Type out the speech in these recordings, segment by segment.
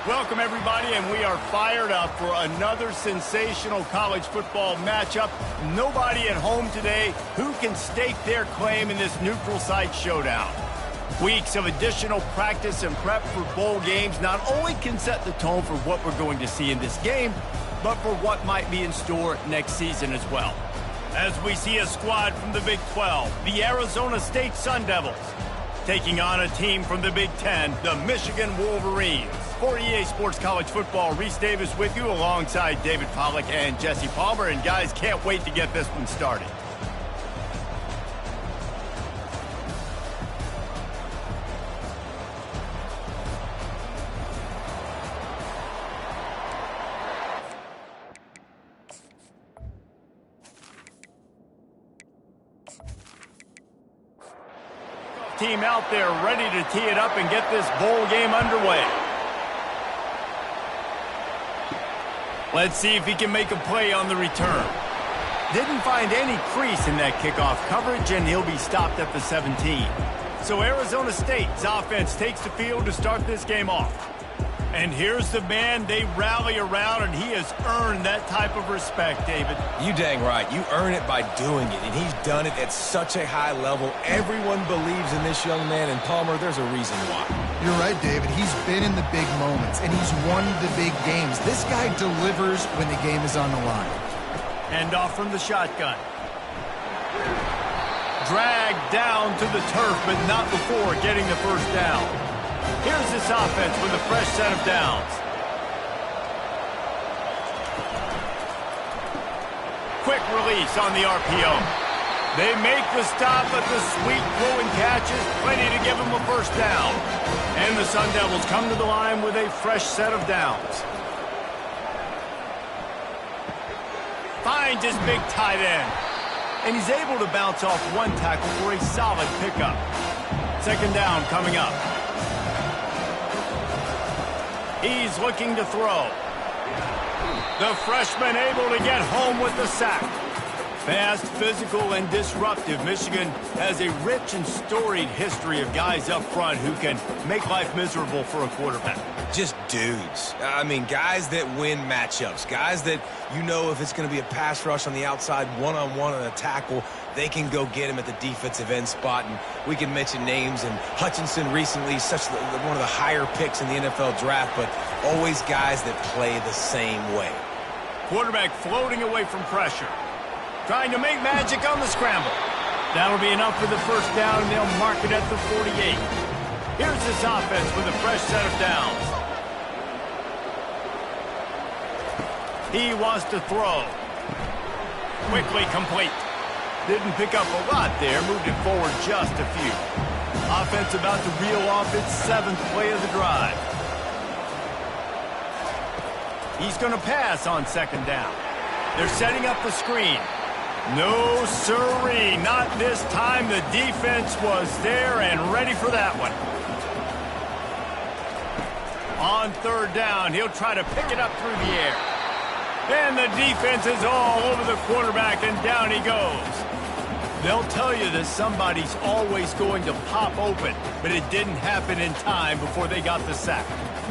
Welcome, everybody, and we are fired up for another sensational college football matchup. Nobody at home today who can stake their claim in this neutral site showdown. Weeks of additional practice and prep for bowl games not only can set the tone for what we're going to see in this game, but for what might be in store next season as well. As we see a squad from the Big 12, the Arizona State Sun Devils, taking on a team from the Big 10, the Michigan Wolverines. For EA Sports College Football, Reese Davis with you alongside David Pollack and Jesse Palmer. And guys, can't wait to get this one started. Team out there ready to tee it up and get this bowl game underway. Let's see if he can make a play on the return. Didn't find any crease in that kickoff coverage, and he'll be stopped at the 17. So Arizona State's offense takes the field to start this game off. And here's the man they rally around, and he has earned that type of respect, David. You dang right. You earn it by doing it, and he's done it at such a high level. Everyone believes in this young man, and Palmer, there's a reason why. You're right, David. He's been in the big moments, and he's won the big games. This guy delivers when the game is on the line. And off from the shotgun. Dragged down to the turf, but not before getting the first down. Here's this offense with a fresh set of downs. Quick release on the RPO. They make the stop, but the sweet throw and catch is plenty to give them a first down. And the Sun Devils come to the line with a fresh set of downs. Finds his big tight end. And he's able to bounce off one tackle for a solid pickup. Second down coming up. He's looking to throw. The freshman able to get home with the sack. Fast, physical, and disruptive, Michigan has a rich and storied history of guys up front who can make life miserable for a quarterback. Just dudes. I mean, guys that win matchups. Guys that, you know, if it's going to be a pass rush on the outside, one-on-one on a tackle, they can go get him at the defensive end spot. And we can mention names, and Hutchinson recently, one of the higher picks in the NFL draft, but always guys that play the same way. Quarterback floating away from pressure. Trying to make magic on the scramble. That'll be enough for the first down, and they'll mark it at the 48. Here's this offense with a fresh set of downs. He wants to throw. Quickly complete. Didn't pick up a lot there, moved it forward just a few. Offense about to reel off its 7th play of the drive. He's going to pass on second down. They're setting up the screen. No siree, not this time. The defense was there and ready for that one. On third down, he'll try to pick it up through the air. And the defense is all over the quarterback, and down he goes. They'll tell you that somebody's always going to pop open, but it didn't happen in time before they got the sack.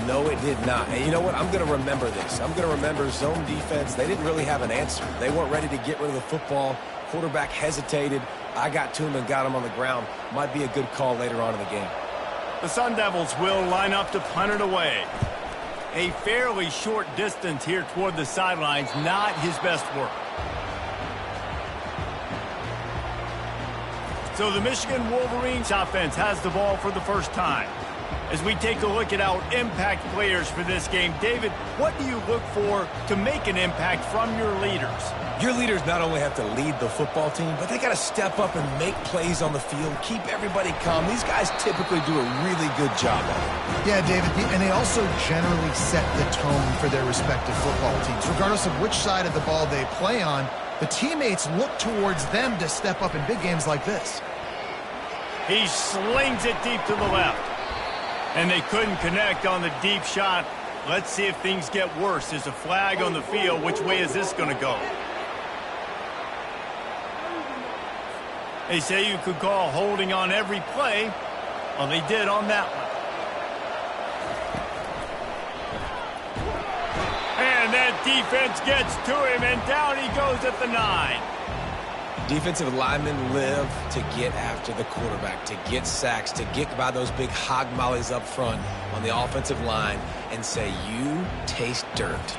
No, it did not. And you know what? I'm going to remember this. I'm going to remember zone defense. They didn't really have an answer. They weren't ready to get rid of the football. Quarterback hesitated. I got to him and got him on the ground. Might be a good call later on in the game. The Sun Devils will line up to punt it away. A fairly short distance here toward the sidelines, not his best work. So the Michigan Wolverines offense has the ball for the first time. As we take a look at our impact players for this game, David, what do you look for to make an impact from your leaders? Your leaders not only have to lead the football team, but they got to step up and make plays on the field, keep everybody calm. These guys typically do a really good job of it. Yeah, David, and they also generally set the tone for their respective football teams. Regardless of which side of the ball they play on, the teammates look towards them to step up in big games like this. He slings it deep to the left. And they couldn't connect on the deep shot. Let's see if things get worse. There's a flag on the field. Which way is this going to go? They say you could call holding on every play. Well, they did on that one. defense gets to him, and down he goes at the 9. Defensive linemen live to get after the quarterback, to get sacks, to get by those big hog mollies up front on the offensive line and say, you taste dirt.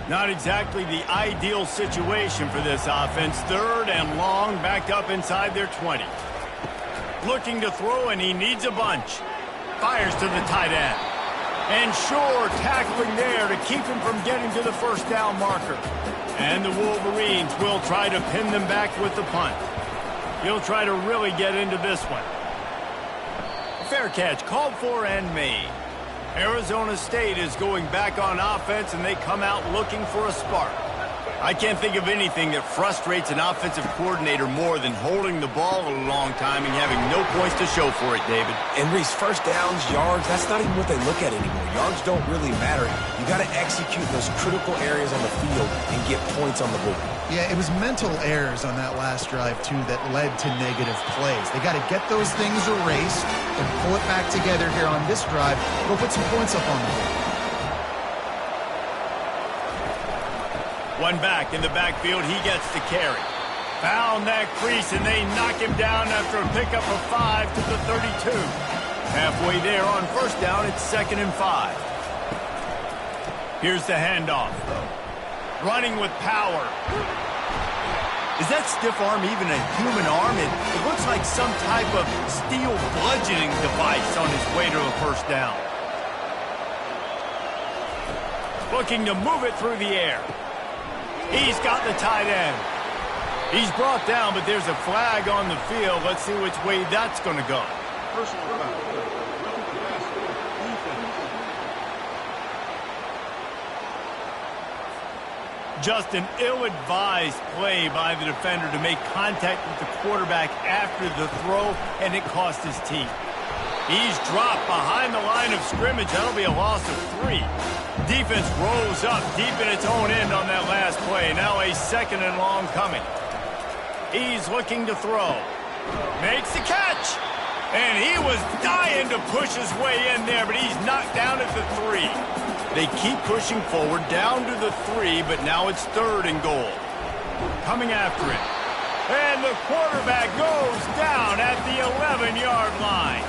Not exactly the ideal situation for this offense. 3rd and long, backed up inside their 20. Looking to throw, and he needs a bunch. Fires to the tight end. And sure, tackling there to keep him from getting to the first down marker. And the Wolverines will try to pin them back with the punt. He'll try to really get into this one. Fair catch, called for and made. Arizona State is going back on offense, and they come out looking for a spark. I can't think of anything that frustrates an offensive coordinator more than holding the ball a long time and having no points to show for it, David. And Reese, first downs, yards, that's not even what they look at anymore. Yards don't really matter. You got to execute those critical areas on the field and get points on the board. Yeah, it was mental errors on that last drive, too, that led to negative plays. They got to get those things erased and pull it back together here on this drive. Go put some points up on the board. One back in the backfield, he gets to carry. Found that crease, and they knock him down after a pickup of 5 to the 32. Halfway there on first down, it's 2nd and 5. Here's the handoff. Running with power. Is that stiff arm even a human arm? It looks like some type of steel bludgeoning device on his way to a first down. Looking to move it through the air. He's got the tight end. He's brought down, but there's a flag on the field. Let's see which way that's going to go. Just an ill-advised play by the defender to make contact with the quarterback after the throw, and it cost his team. He's dropped behind the line of scrimmage. That'll be a loss of 3. Defense rolls up deep in its own end on that last play. Now a 2nd and long coming. He's looking to throw. Makes the catch. And he was dying to push his way in there, but he's knocked down at the 3. They keep pushing forward down to the 3, but now it's 3rd and goal. Coming after it. And the quarterback goes down at the 11-yard line.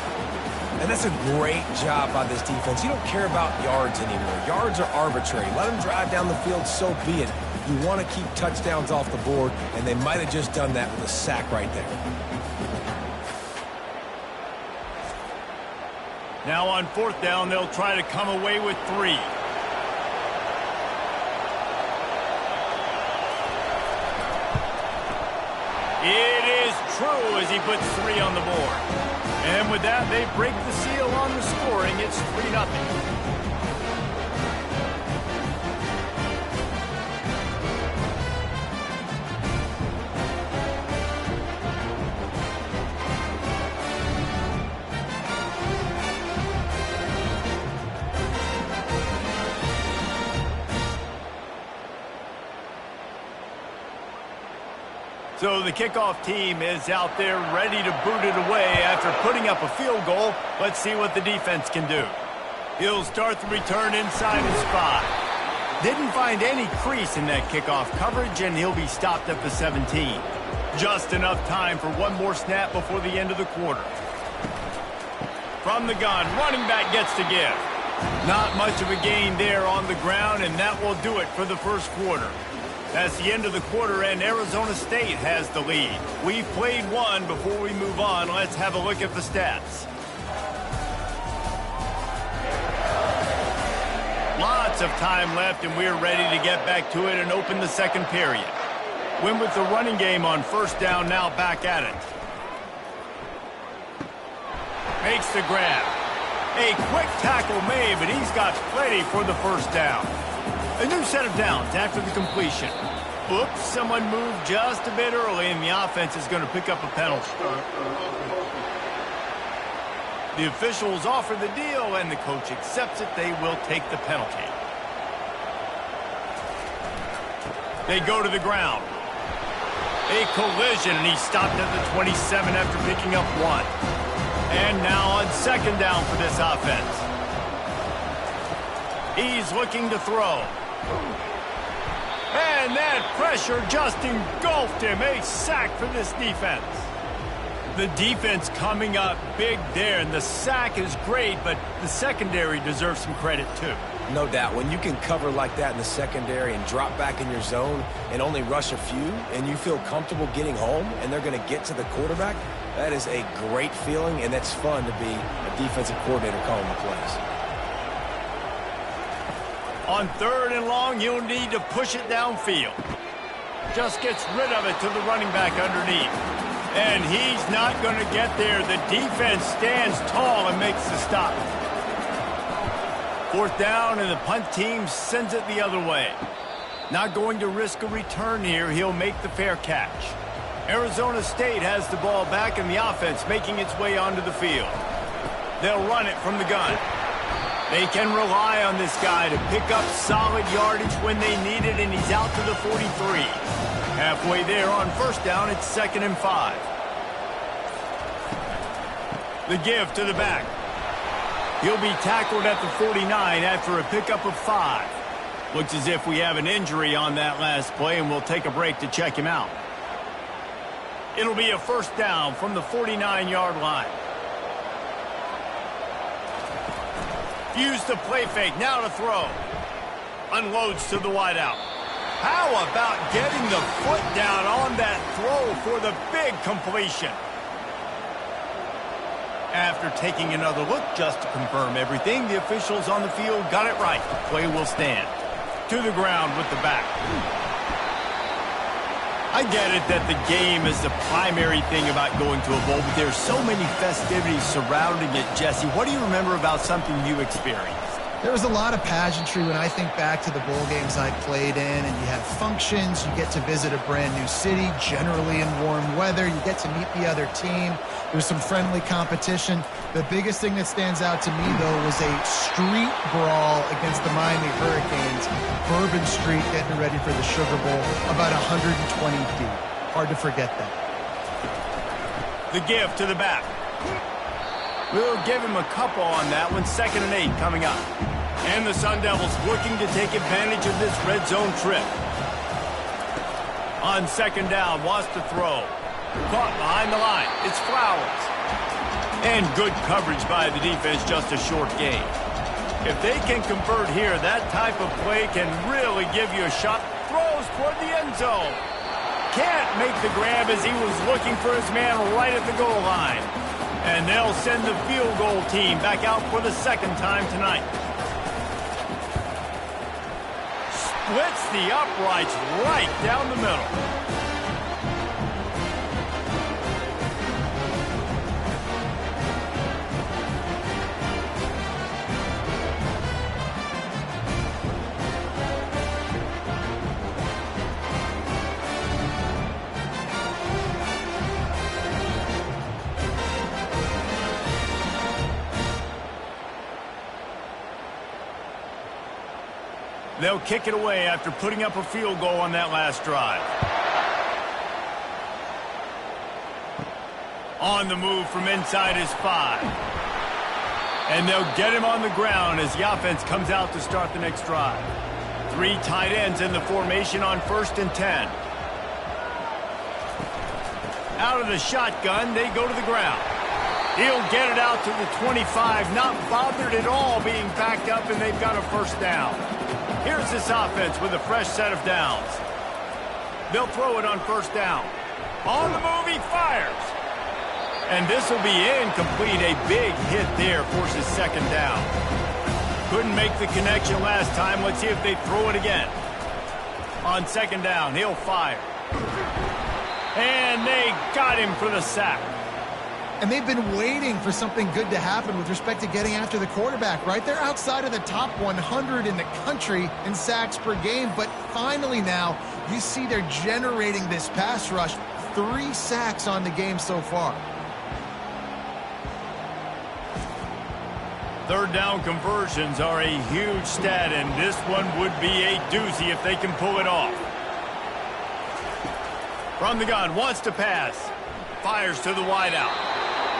And that's a great job by this defense. You don't care about yards anymore. Yards are arbitrary. Let them drive down the field, so be it. You want to keep touchdowns off the board, and they might have just done that with a sack right there. Now on 4th down, they'll try to come away with 3. It is true as he puts 3 on the board. And with that, they break the seal on the scoring. It's 3-0. So the kickoff team is out there ready to boot it away after putting up a field goal. Let's see what the defense can do. He'll start the return inside his 5. Didn't find any crease in that kickoff coverage, and he'll be stopped at the 17. Just enough time for one more snap before the end of the quarter. From the gun, running back gets to give. Not much of a gain there on the ground, and that will do it for the first quarter. That's the end of the quarter, and Arizona State has the lead. We've played one. Before we move on, let's have a look at the stats. Lots of time left, and we're ready to get back to it and open the second period. Win with the running game on first down, now back at it. Makes the grab. A quick tackle made, but he's got plenty for the first down. A new set of downs after the completion. Oops, someone moved just a bit early, and the offense is going to pick up a penalty. The officials offer the deal, and the coach accepts it. They will take the penalty. They go to the ground. A collision, and he stopped at the 27 after picking up 1. And now on second down for this offense. He's looking to throw. And that pressure just engulfed him. A sack for this defense. The defense coming up big there, and the sack is great, but the secondary deserves some credit too. No doubt. When you can cover like that in the secondary and drop back in your zone and only rush a few, and you feel comfortable getting home and they're going to get to the quarterback, that is a great feeling, and that's fun to be a defensive coordinator calling the plays. On third and long, you'll need to push it downfield. Just gets rid of it to the running back underneath. And he's not going to get there. The defense stands tall and makes the stop. Fourth down, and the punt team sends it the other way. Not going to risk a return here. He'll make the fair catch. Arizona State has the ball back, and the offense making its way onto the field. They'll run it from the gun. They can rely on this guy to pick up solid yardage when they need it, and he's out to the 43. Halfway there on first down, it's 2nd and 5. The give to the back. He'll be tackled at the 49 after a pickup of 5. Looks as if we have an injury on that last play, and we'll take a break to check him out. It'll be a first down from the 49-yard line. Use the play fake, now to throw. Unloads to the wideout. How about getting the foot down on that throw for the big completion? After taking another look just to confirm everything, the officials on the field got it right. Play will stand. To the ground with the back. I get it that the game is the primary thing about going to a bowl, but there's so many festivities surrounding it, Jesse. What do you remember about something you experienced? There was a lot of pageantry when I think back to the bowl games I played in, and you have functions, you get to visit a brand new city, generally in warm weather, you get to meet the other team, there's some friendly competition. The biggest thing that stands out to me, though, was a street brawl against the Miami Hurricanes, Bourbon Street getting ready for the Sugar Bowl, about 120 deep. Hard to forget that. The give to the back. We'll give him a couple on that one. 2nd and 8 coming up. And the Sun Devils looking to take advantage of this red zone trip. On 2nd down, wants to throw. Caught behind the line. It's Flowers. And good coverage by the defense, just a short gain. If they can convert here, that type of play can really give you a shot. Throws toward the end zone. Can't make the grab as he was looking for his man right at the goal line. And they'll send the field goal team back out for the 2nd time tonight. Splits the uprights right down the middle. They'll kick it away after putting up a field goal on that last drive. On the move from inside his 5. And they'll get him on the ground as the offense comes out to start the next drive. 3 tight ends in the formation on 1st and 10. Out of the shotgun, they go to the ground. He'll get it out to the 25, not bothered at all being backed up, and they've got a first down. Here's this offense with a fresh set of downs. They'll throw it on 1st down. On the move, he fires. And this will be incomplete. A big hit there forces 2nd down. Couldn't make the connection last time. Let's see if they throw it again. On 2nd down, he'll fire. And they got him for the sack. And they've been waiting for something good to happen with respect to getting after the quarterback, right? They're outside of the top 100 in the country in sacks per game, but finally now you see they're generating this pass rush. 3 sacks on the game so far. 3rd down conversions are a huge stat, and this one would be a doozy if they can pull it off. From the gun, wants to pass. Fires to the wideout.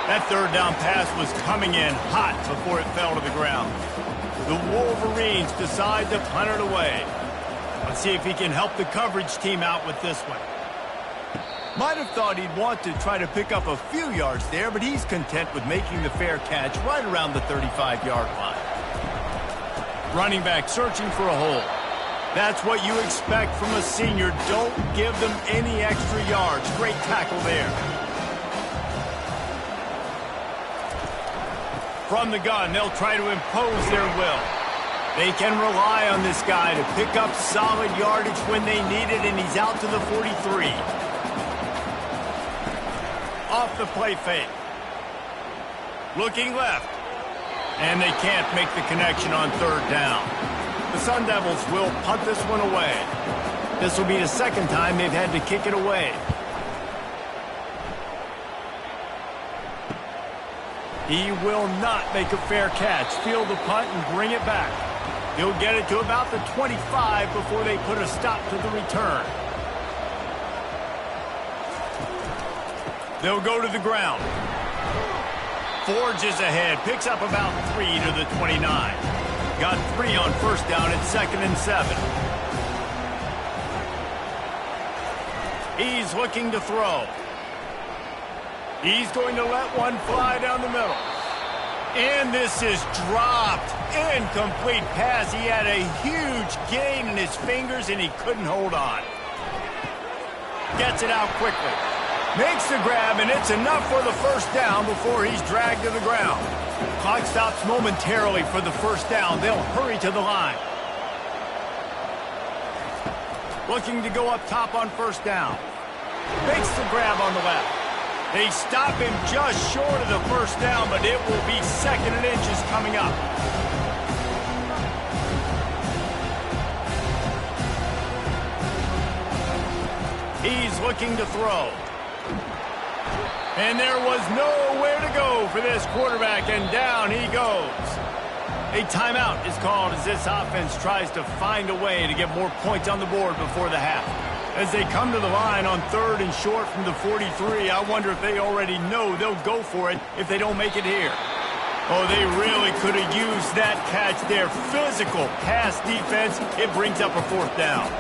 That third down pass was coming in hot before it fell to the ground. The Wolverines decide to punt it away. Let's see if he can help the coverage team out with this one. Might have thought he'd want to try to pick up a few yards there, but he's content with making the fair catch right around the 35-yard line. Running back searching for a hole. That's what you expect from a senior. Don't give them any extra yards. Great tackle there. From the gun, they'll try to impose their will. They can rely on this guy to pick up solid yardage when they need it, and he's out to the 43. Off the play fake. Looking left. And they can't make the connection on third down. The Sun Devils will punt this one away. This will be the second time they've had to kick it away. He will not make a fair catch. Field the punt and bring it back. He'll get it to about the 25 before they put a stop to the return. They'll go to the ground. Forges ahead. Picks up about 3 to the 29. Got 3 on first down at 2nd and 7. He's looking to throw. He's going to let one fly down the middle. And this is dropped. Incomplete pass. He had a huge gain in his fingers, and he couldn't hold on. Gets it out quickly. Makes the grab, and it's enough for the first down before he's dragged to the ground. Clock stops momentarily for the first down. They'll hurry to the line. Looking to go up top on first down. Makes the grab on the left. They stop him just short of the first down, but it will be 2nd and inches coming up. He's looking to throw. And there was nowhere to go for this quarterback, and down he goes. A timeout is called as this offense tries to find a way to get more points on the board before the half. As they come to the line on 3rd and short from the 43, I wonder if they already know they'll go for it if they don't make it here. Oh, they really could have used that catch there. Physical pass defense. It brings up a 4th down.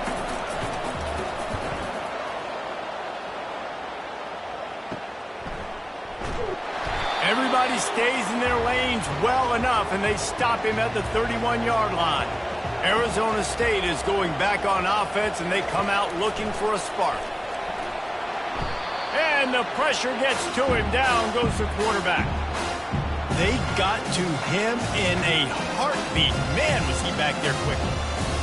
Everybody stays in their lanes well enough, and they stop him at the 31-yard line. Arizona State is going back on offense, and they come out looking for a spark. And the pressure gets to him. Down goes the quarterback. They got to him in a heartbeat. Man, was he back there quickly.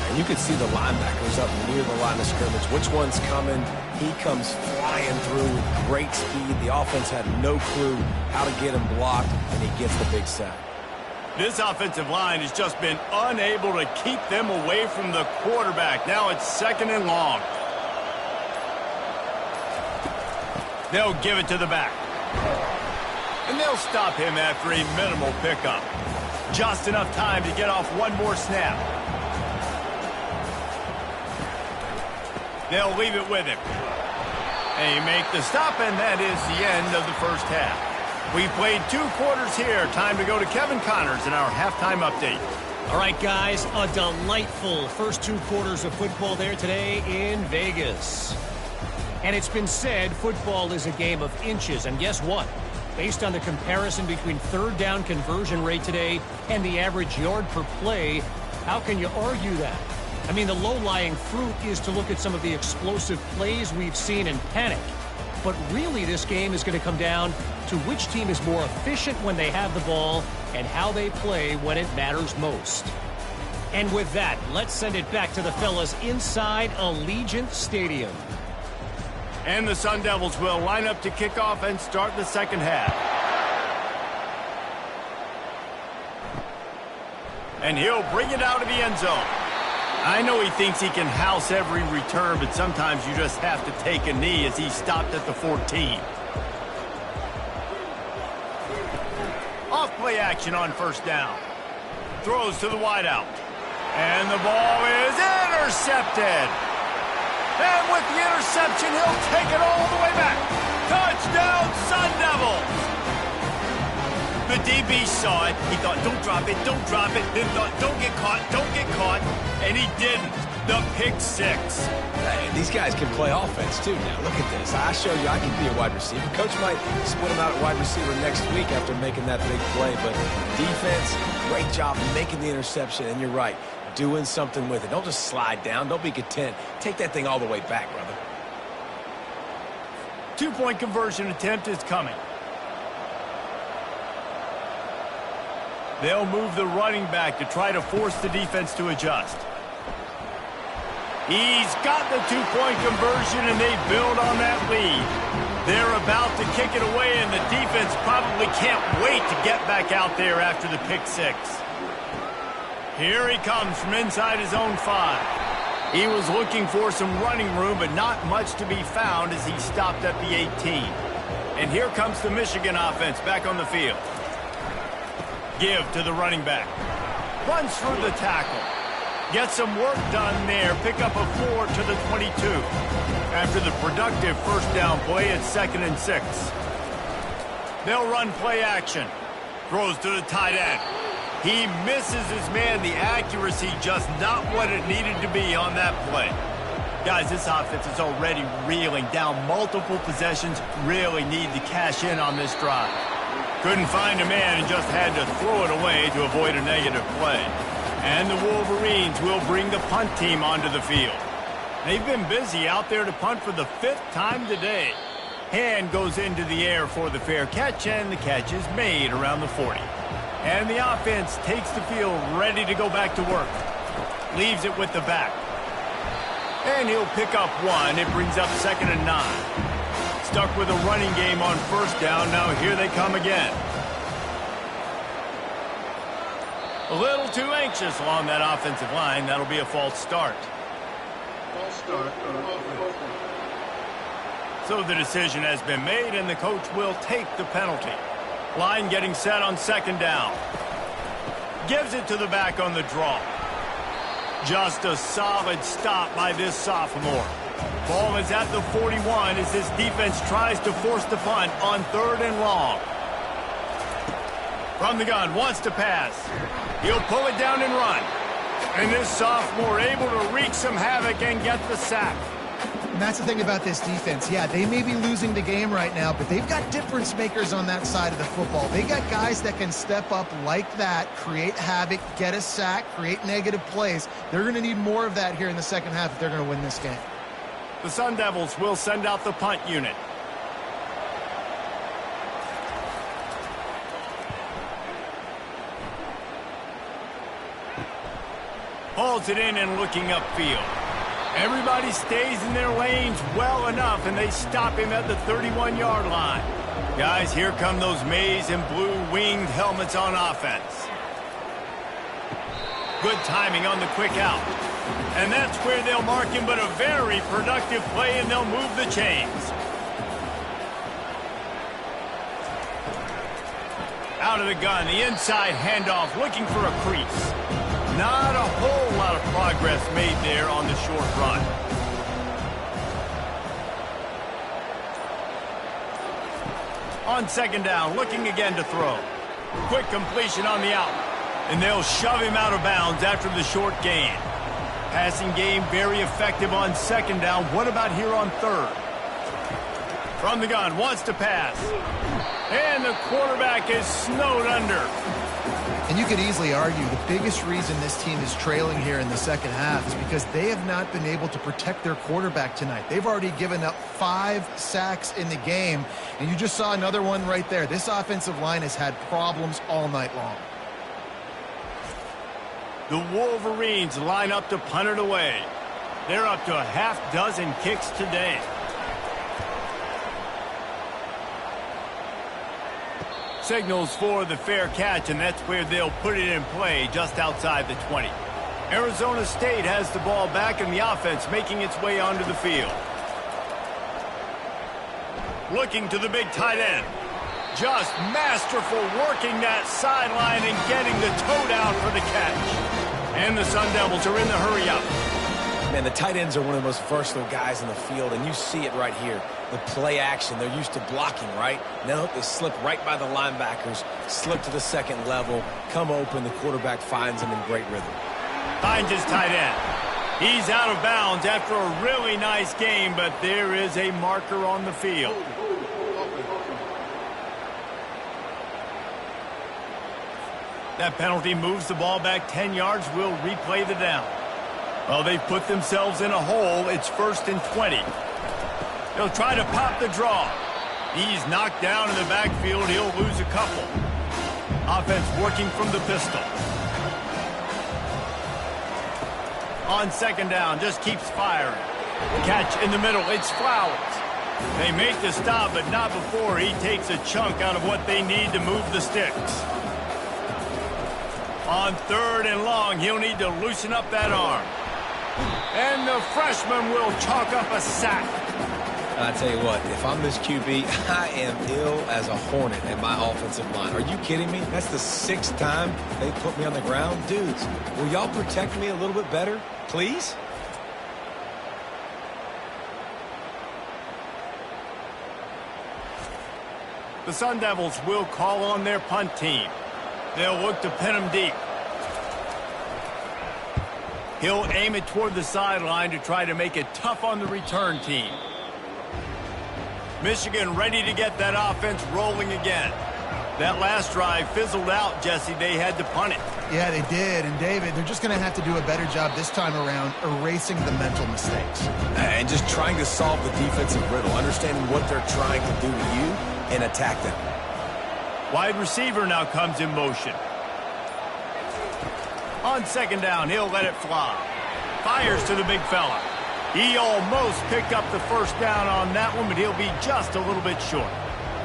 And you could see the linebackers up near the line of scrimmage. Which one's coming? He comes flying through with great speed. The offense had no clue how to get him blocked, and he gets the big sack. This offensive line has just been unable to keep them away from the quarterback. Now it's 2nd and long. They'll give it to the back. And they'll stop him after a minimal pickup. Just enough time to get off one more snap. They'll leave it with him. They make the stop, and that is the end of the first half. We played 2 quarters here. Time to go to Kevin Connors in our halftime update. All right, guys, a delightful first 2 quarters of football there today in Vegas. And it's been said football is a game of inches, and guess what? Based on the comparison between third down conversion rate today and the average yard per play, how can you argue that? I mean, the low-lying fruit is to look at some of the explosive plays we've seen and panic. But really, this game is going to come down to which team is more efficient when they have the ball and how they play when it matters most. And with that, let's send it back to the fellas inside Allegiant Stadium. And the Sun Devils will line up to kick off and start the second half. And he'll bring it out of the end zone. I know he thinks he can house every return, but sometimes you just have to take a knee as he stopped at the 14. Off play action on first down. Throws to the wideout. And the ball is intercepted. And with the interception, he'll take it all the way back. Touchdown, Sun Devils! DB saw it. He thought, don't drop it, don't drop it. Then thought, don't get caught, and he didn't. The pick six. Hey, these guys can play offense, too, now. Look at this. I show you I can be a wide receiver. Coach might split him out at wide receiver next week after making that big play. But defense, great job making the interception. And you're right, doing something with it. Don't just slide down. Don't be content. Take that thing all the way back, brother. 2-point conversion attempt is coming. They'll move the running back to try to force the defense to adjust. He's got the 2-point conversion, and they build on that lead. They're about to kick it away, and the defense probably can't wait to get back out there after the pick six. Here he comes from inside his own 5. He was looking for some running room, but not much to be found as he stopped at the 18. And here comes the Michigan offense back on the field. Give to the running back. Runs through the tackle. Get some work done there. Pick up a 4 to the 22. After the productive first down play, it's 2nd and 6. They'll run play action. Throws to the tight end. He misses his man. The accuracy just not what it needed to be on that play. Guys, this offense is already reeling down multiple possessions. Really need to cash in on this drive. Couldn't find a man and just had to throw it away to avoid a negative play. And the Wolverines will bring the punt team onto the field. They've been busy out there to punt for the 5th time today. Hand goes into the air for the fair catch, and the catch is made around the 40. And the offense takes the field ready to go back to work. Leaves it with the back. And he'll pick up 1. It brings up 2nd and 9. Stuck with a running game on first down. Now here they come again. A little too anxious along that offensive line. That'll be a false start. So the decision has been made, and the coach will take the penalty. Line getting set on 2nd down. Gives it to the back on the draw. Just a solid stop by this sophomore. Ball is at the 41 as this defense tries to force the punt on 3rd and long. From the gun, wants to pass. He'll pull it down and run. And this sophomore able to wreak some havoc and get the sack. And that's the thing about this defense. Yeah, they may be losing the game right now, but they've got difference makers on that side of the football. They got guys that can step up like that, create havoc, get a sack, create negative plays. They're going to need more of that here in the second half if they're going to win this game. The Sun Devils will send out the punt unit. Hauls it in and looking upfield. Everybody stays in their lanes well enough, and they stop him at the 31-yard line. Guys, here come those maize and blue winged helmets on offense. Good timing on the quick out. And that's where they'll mark him, but a very productive play, and they'll move the chains. Out of the gun, the inside handoff, looking for a crease. Not a whole lot of progress made there on the short run. On 2nd down, looking again to throw. Quick completion on the out. And they'll shove him out of bounds after the short gain. Passing game very effective on 2nd down. What about here on 3rd? From the gun, wants to pass. And the quarterback is snowed under. And you could easily argue the biggest reason this team is trailing here in the second half is because they have not been able to protect their quarterback tonight. They've already given up 5 sacks in the game, and you just saw another one right there. This offensive line has had problems all night long. The Wolverines line up to punt it away. They're up to a half-dozen kicks today. Signals for the fair catch, and that's where they'll put it in play just outside the 20. Arizona State has the ball back, and the offense making its way onto the field. Looking to the big tight end. Just masterful working that sideline and getting the toe down for the catch. And the Sun Devils are in the hurry up. Man, the tight ends are one of the most versatile guys in the field, and you see it right here. The play action, they're used to blocking, right? Now they slip right by the linebackers, slip to the second level, come open, the quarterback finds them in great rhythm. Finds his tight end. He's out of bounds after a really nice game, but there is a marker on the field. That penalty moves the ball back 10 yards. We'll replay the down. Well, they've put themselves in a hole. It's 1st and 20. He'll try to pop the draw. He's knocked down in the backfield. He'll lose a couple. Offense working from the pistol. On 2nd down, just keeps firing. Catch in the middle. It's Flowers. They make the stop, but not before he takes a chunk out of what they need to move the sticks. On 3rd and long, he'll need to loosen up that arm. And the freshman will chalk up a sack. I tell you what, if I'm this QB, I am ill as a hornet at my offensive line. Are you kidding me? That's the 6th time they put me on the ground. Dudes, will y'all protect me a little bit better, please? The Sun Devils will call on their punt team. They'll look to pin him deep. He'll aim it toward the sideline to try to make it tough on the return team. Michigan ready to get that offense rolling again. That last drive fizzled out, Jesse. They had to punt it. Yeah, they did. And, David, they're just going to have to do a better job this time around erasing the mental mistakes. And just trying to solve the defensive riddle, understanding what they're trying to do to you and attack them. Wide receiver now comes in motion. On 2nd down, he'll let it fly. Fires to the big fella. He almost picked up the 1st down on that one, but he'll be just a little bit short.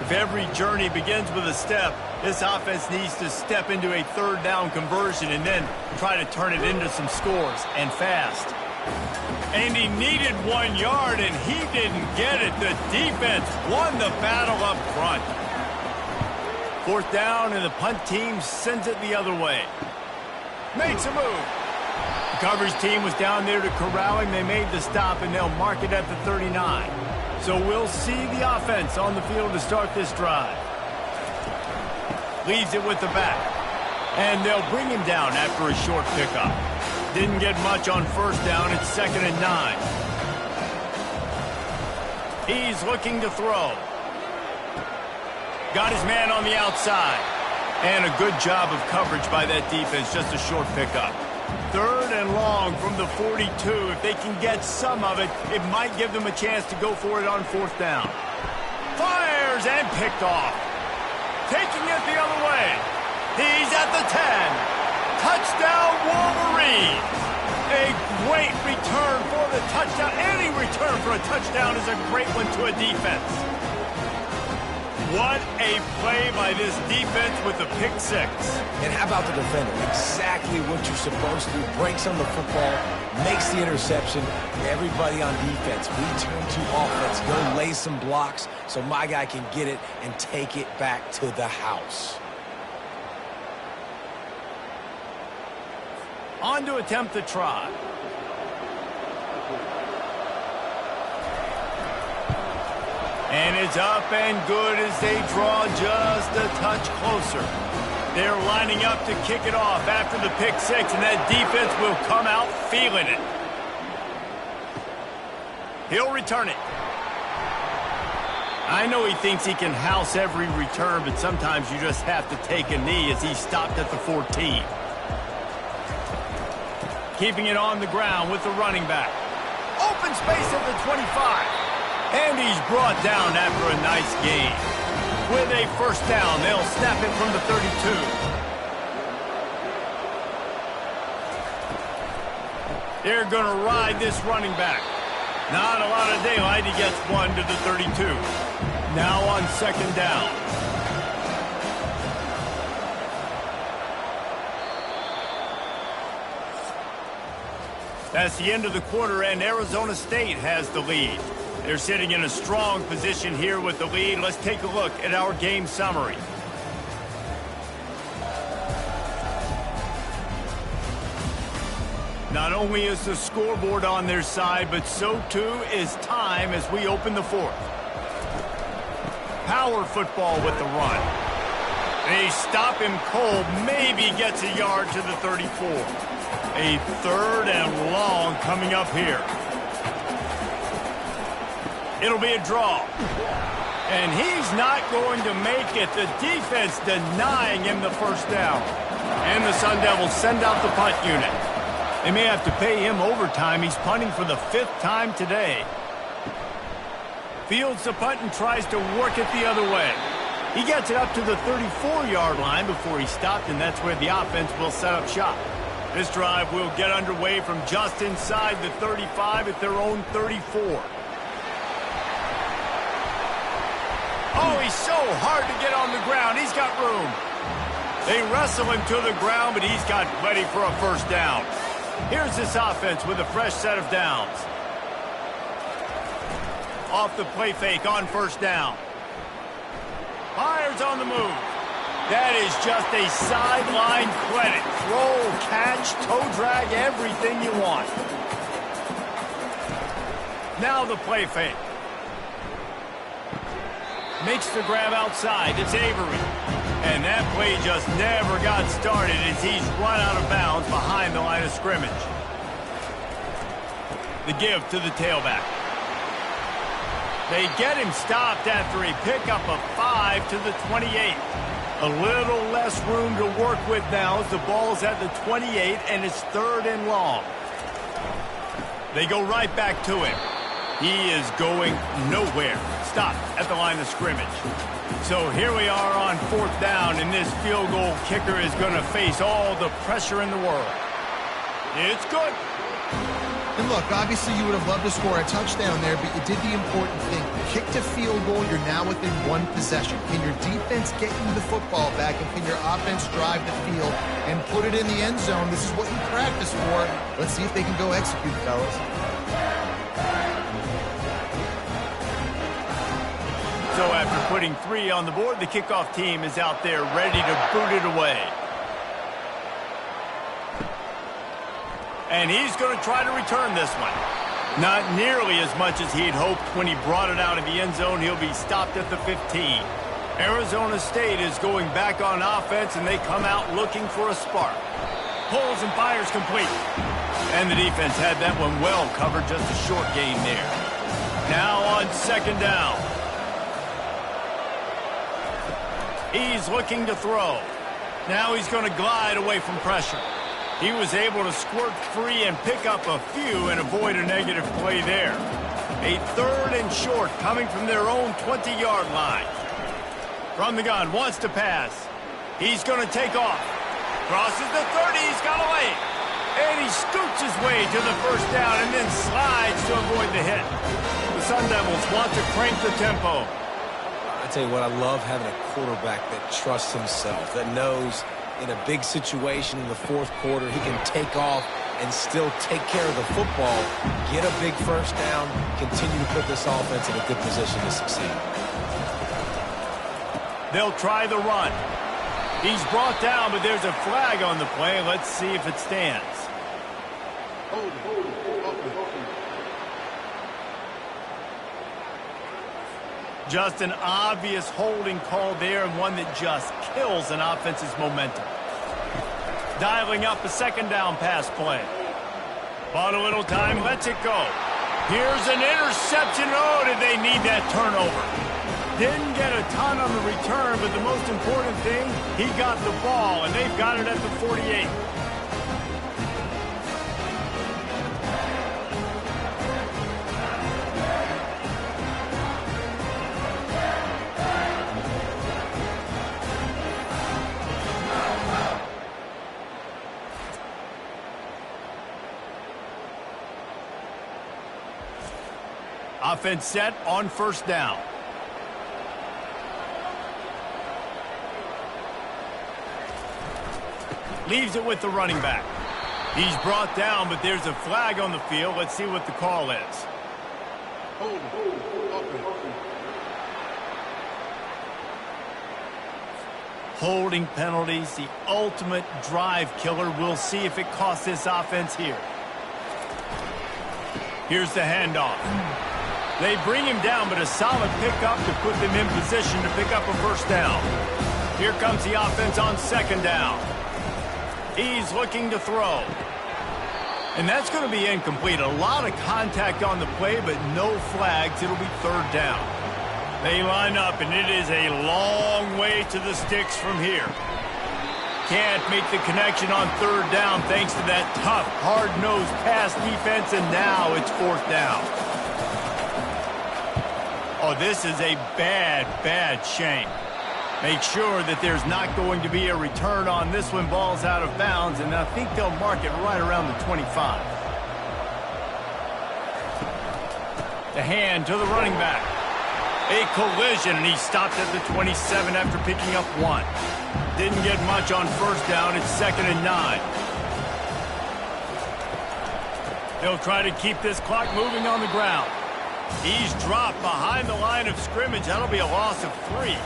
If every journey begins with a step, this offense needs to step into a 3rd down conversion and then try to turn it into some scores, and fast. And he needed 1 yard, and he didn't get it. The defense won the battle up front. 4th down, and the punt team sends it the other way. Makes a move. The coverage team was down there to corral him. They made the stop, and they'll mark it at the 39. So we'll see the offense on the field to start this drive. Leaves it with the back. And they'll bring him down after a short pickup. Didn't get much on 1st down. It's 2nd and 9. He's looking to throw. Got his man on the outside. And a good job of coverage by that defense. Just a short pickup. 3rd and long from the 42. If they can get some of it, it might give them a chance to go for it on 4th down. Fires and picked off. Taking it the other way. He's at the 10. Touchdown, Wolverines. A great return for the touchdown. Any return for a touchdown is a great one to a defense. What a play by this defense with the pick 6. And how about the defender? Exactly what you're supposed to do. Breaks on the football, makes the interception. Everybody on defense, we turn to offense. Go lay some blocks so my guy can get it and take it back to the house. On to attempt the try. And it's up and good as they draw just a touch closer. They're lining up to kick it off after the pick 6, and that defense will come out feeling it. He'll return it. I know he thinks he can house every return, but sometimes you just have to take a knee as he stopped at the 14. Keeping it on the ground with the running back. Open space at the 25. And he's brought down after a nice gain. With a 1st down, they'll snap it from the 32. They're going to ride this running back. Not a lot of daylight. He gets one to the 32. Now on 2nd down. That's the end of the quarter, and Arizona State has the lead. They're sitting in a strong position here with the lead. Let's take a look at our game summary. Not only is the scoreboard on their side, but so too is time as we open the fourth. Power football with the run. They stop him cold, maybe gets a yard to the 34. A 3rd and long coming up here. It'll be a draw. And he's not going to make it. The defense denying him the first down. And the Sun Devils send out the punt unit. They may have to pay him overtime. He's punting for the 5th time today. Fields the punt and tries to work it the other way. He gets it up to the 34-yard line before he stopped, and that's where the offense will set up shop. This drive will get underway from just inside the 35 at their own 34. Oh, he's so hard to get on the ground. He's got room. They wrestle him to the ground, but he's got ready for a first down. Here's this offense with a fresh set of downs. Off the play fake on first down. Fires on the move. That is just a sideline credit. Throw, catch, toe drag, everything you want. Now the play fake. Makes the grab outside. It's Avery. And that play just never got started as he's run out of bounds behind the line of scrimmage. The give to the tailback. They get him stopped after a pickup of 5 to the 28. A little less room to work with now as the ball's at the 28 and it's 3rd and long. They go right back to him. He is going nowhere. Stopped at the line of scrimmage. So here we are on 4th down, and this field goal kicker is going to face all the pressure in the world. It's good. And look, obviously you would have loved to score a touchdown there, but you did the important thing. Kicked a field goal, you're now within 1 possession. Can your defense get you the football back, and can your offense drive the field and put it in the end zone? This is what you practice for. Let's see if they can go execute, fellas. So after putting 3 on the board, the kickoff team is out there ready to boot it away. And he's going to try to return this one. Not nearly as much as he'd hoped when he brought it out of the end zone. He'll be stopped at the 15. Arizona State is going back on offense, and they come out looking for a spark. Pulls and fires complete. And the defense had that one well covered, just a short gain there. Now on 2nd down. He's looking to throw. Now he's going to glide away from pressure. He was able to squirt free and pick up a few and avoid a negative play there. A 3rd and short coming from their own 20-yard line. From the gun, wants to pass. He's going to take off. Crosses the 30, he's got a lane. And he scoots his way to the first down and then slides to avoid the hit. The Sun Devils want to crank the tempo. I tell you what, I love having a quarterback that trusts himself, that knows in a big situation in the 4th quarter, he can take off and still take care of the football, get a big first down, continue to put this offense in a good position to succeed. They'll try the run. He's brought down, but there's a flag on the play. Let's see if it stands. Just an obvious holding call there, and one that just kills an offense's momentum. Dialing up a 2nd down pass play. Bought a little time, lets it go. Here's an interception. Oh, did they need that turnover? Didn't get a ton on the return, but the most important thing, he got the ball, and they've got it at the 48. Offense set on 1st down. Leaves it with the running back. He's brought down, but there's a flag on the field. Let's see what the call is. Holding penalties, the ultimate drive killer. We'll see if it costs this offense here. Here's the handoff. They bring him down, but a solid pickup to put them in position to pick up a first down. Here comes the offense on second down. He's looking to throw. And that's going to be incomplete. A lot of contact on the play, but no flags. It'll be third down. They line up, and it is a long way to the sticks from here. Can't make the connection on third down thanks to that tough, hard-nosed pass defense, and now it's fourth down. Oh, this is a bad, bad shame. Make sure that there's not going to be a return on this one. Ball's out of bounds, and I think they'll mark it right around the 25. The hand to the running back. A collision, and he stopped at the 27 after picking up one. Didn't get much on first down. It's 2nd and 9. They'll try to keep this clock moving on the ground. He's dropped behind the line of scrimmage. That'll be a loss of 3.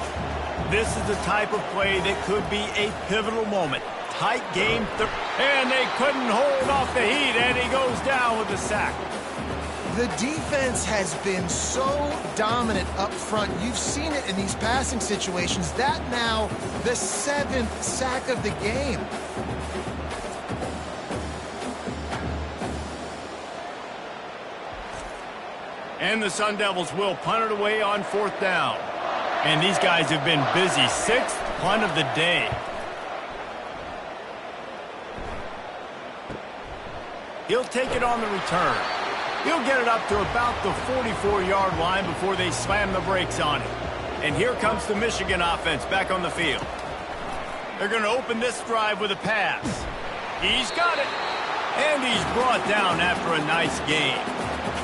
This is the type of play that could be a pivotal moment. Tight game, and they couldn't hold off the heat, and he goes down with a sack. The defense has been so dominant up front. You've seen it in these passing situations. That now the 7th sack of the game. And the Sun Devils will punt it away on fourth down. And these guys have been busy. 6th punt of the day. He'll take it on the return. He'll get it up to about the 44-yard line before they slam the brakes on it. And here comes the Michigan offense back on the field. They're going to open this drive with a pass. He's got it. And he's brought down after a nice game.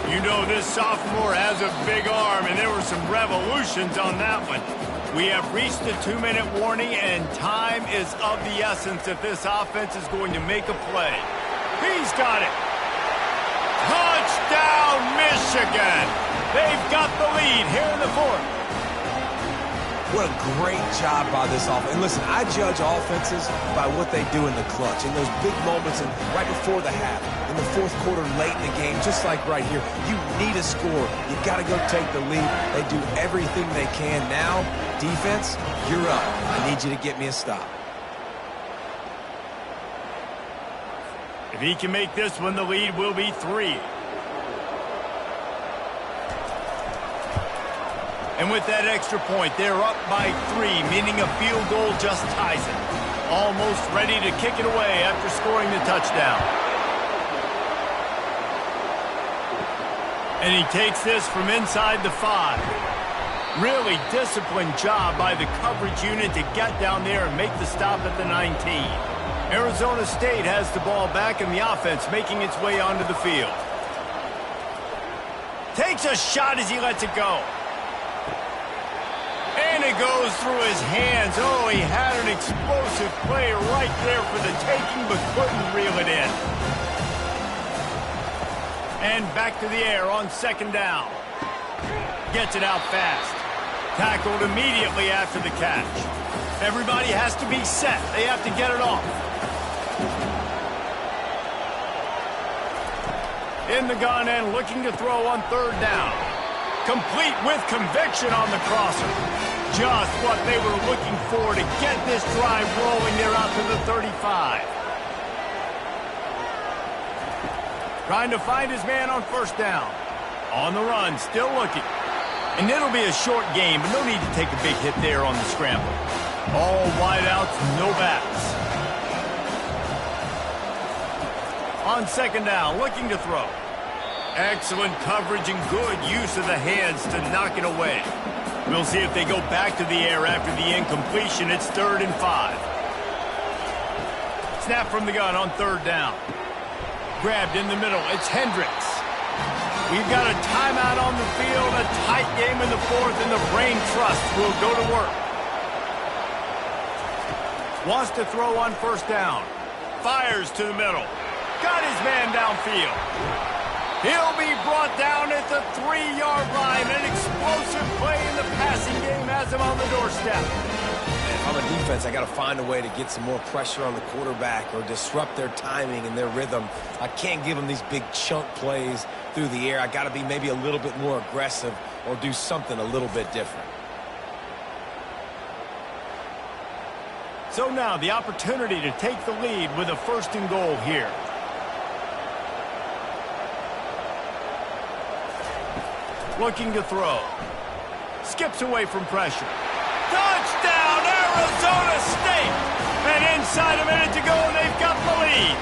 You know this sophomore has a big arm, and there were some revolutions on that one. We have reached the 2-minute warning, and time is of the essence if this offense is going to make a play. He's got it. Touchdown, Michigan! They've got the lead here in the 4th. What a great job by this offense. And listen, I judge offenses by what they do in the clutch, in those big moments and right before the half, in the 4th quarter, late in the game, just like right here. You need a score. You got to go take the lead. They do everything they can. Now, defense, you're up. I need you to get me a stop. If he can make this one, the lead will be 3. And with that extra point, they're up by 3, meaning a field goal just ties it. Almost ready to kick it away after scoring the touchdown. And he takes this from inside the 5. Really disciplined job by the coverage unit to get down there and make the stop at the 19. Arizona State has the ball back, and the offense making its way onto the field. Takes a shot as he lets it go. And it goes through his hands. Oh, he had an explosive play right there for the taking, but couldn't reel it in. And back to the air on 2nd down. Gets it out fast. Tackled immediately after the catch. Everybody has to be set. They have to get it off. In the gun and looking to throw on 3rd down. Complete with conviction on the crosser. Just what they were looking for to get this drive rolling. They're out to the 35. Trying to find his man on 1st down. On the run, still looking. And it'll be a short game, but no need to take a big hit there on the scramble. All wideouts, no backs. On 2nd down, looking to throw. Excellent coverage and good use of the hands to knock it away. We'll see if they go back to the air after the incompletion. It's 3rd and 5. Snap from the gun on 3rd down. Grabbed in the middle. It's Hendricks. We've got a timeout on the field, a tight game in the 4th, and the Brain Trust will go to work. Wants to throw on 1st down. Fires to the middle. Got his man downfield. He'll be brought down at the 3-yard line. An explosive play in the passing game has him on the doorstep. And if I'm a defense, I got to find a way to get some more pressure on the quarterback or disrupt their timing and their rhythm. I can't give them these big chunk plays through the air. I got to be maybe a little bit more aggressive or do something a little bit different. So now the opportunity to take the lead with a 1st and goal here. Looking to throw. Skips away from pressure. Touchdown, Arizona State! And inside a minute to go, and they've got the lead.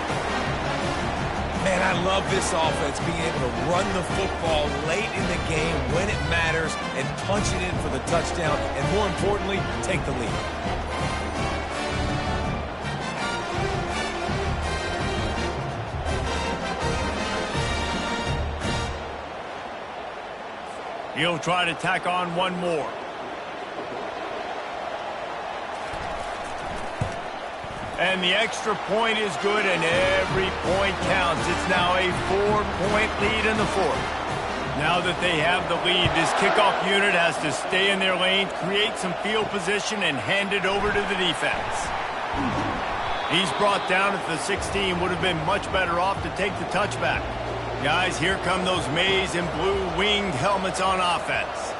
Man, I love this offense, being able to run the football late in the game when it matters and punch it in for the touchdown, and more importantly, take the lead. He'll try to tack on one more. And the extra point is good, and every point counts. It's now a 4-point lead in the 4th. Now that they have the lead, this kickoff unit has to stay in their lane, create some field position, and hand it over to the defense. He's brought down at the 16. Would have been much better off to take the touchback. Guys, here come those maize and blue winged helmets on offense.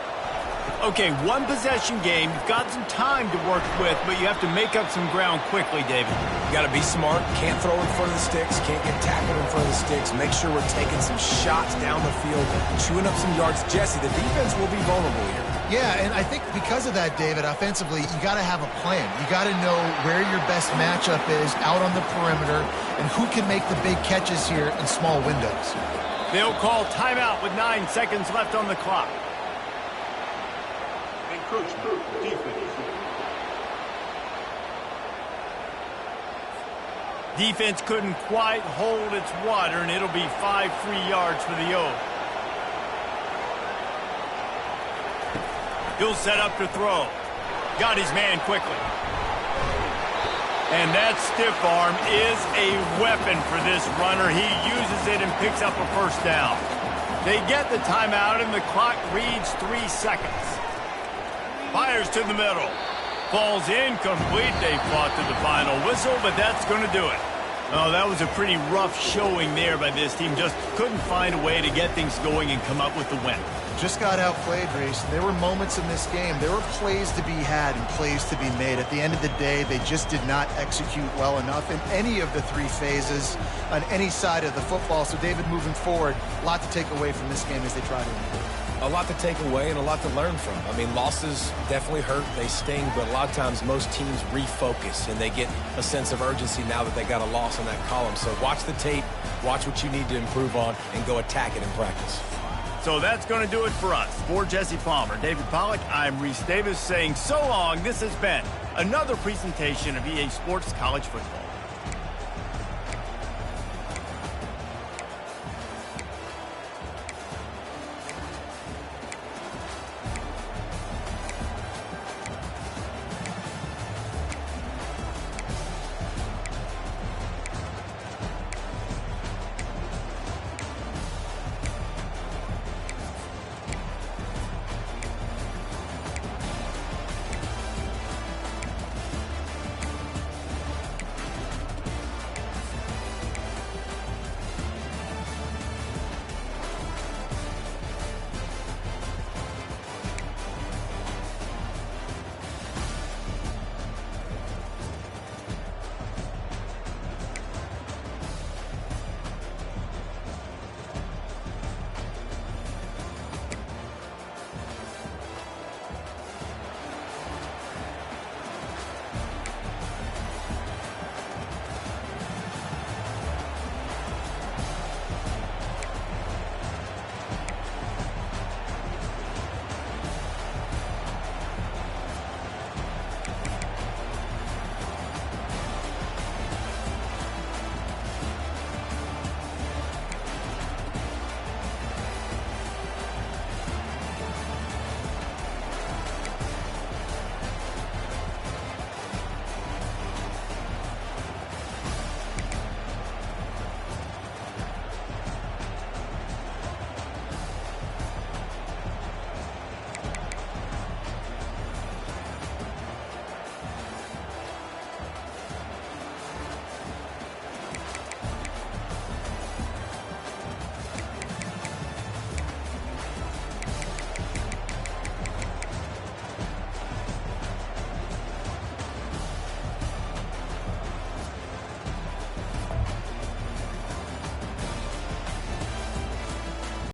Okay, 1-possession game. You've got some time to work with, but you have to make up some ground quickly, David. You got to be smart. Can't throw in front of the sticks. Can't get tackled in front of the sticks. Make sure we're taking some shots down the field, chewing up some yards. Jesse, the defense will be vulnerable here. Yeah, and I think because of that, David, offensively, you got to have a plan. You got to know where your best matchup is out on the perimeter and who can make the big catches here in small windows. They'll call timeout with 9 seconds left on the clock. Defense couldn't quite hold its water, and it'll be 5 free yards for the O's. He'll set up to throw. Got his man quickly. And that stiff arm is a weapon for this runner. He uses it and picks up a 1st down. They get the timeout, and the clock reads 3 seconds. Fires to the middle. Falls incomplete. They fought to the final whistle, but that's going to do it. Oh, that was a pretty rough showing there by this team. Just couldn't find a way to get things going and come up with the win. Just got outplayed, Reese. There were moments in this game. There were plays to be had and plays to be made. At the end of the day, they just did not execute well enough in any of the 3 phases on any side of the football. So, David, moving forward, a lot to take away from this game as they try to improve. A lot to take away and a lot to learn from. I mean, losses definitely hurt. They sting, but a lot of times most teams refocus and they get a sense of urgency now that they got a loss in that column. So watch the tape, watch what you need to improve on, and go attack it in practice. So that's going to do it for us. For Jesse Palmer, David Pollack, I'm Reese Davis saying so long. This has been another presentation of EA Sports College Football.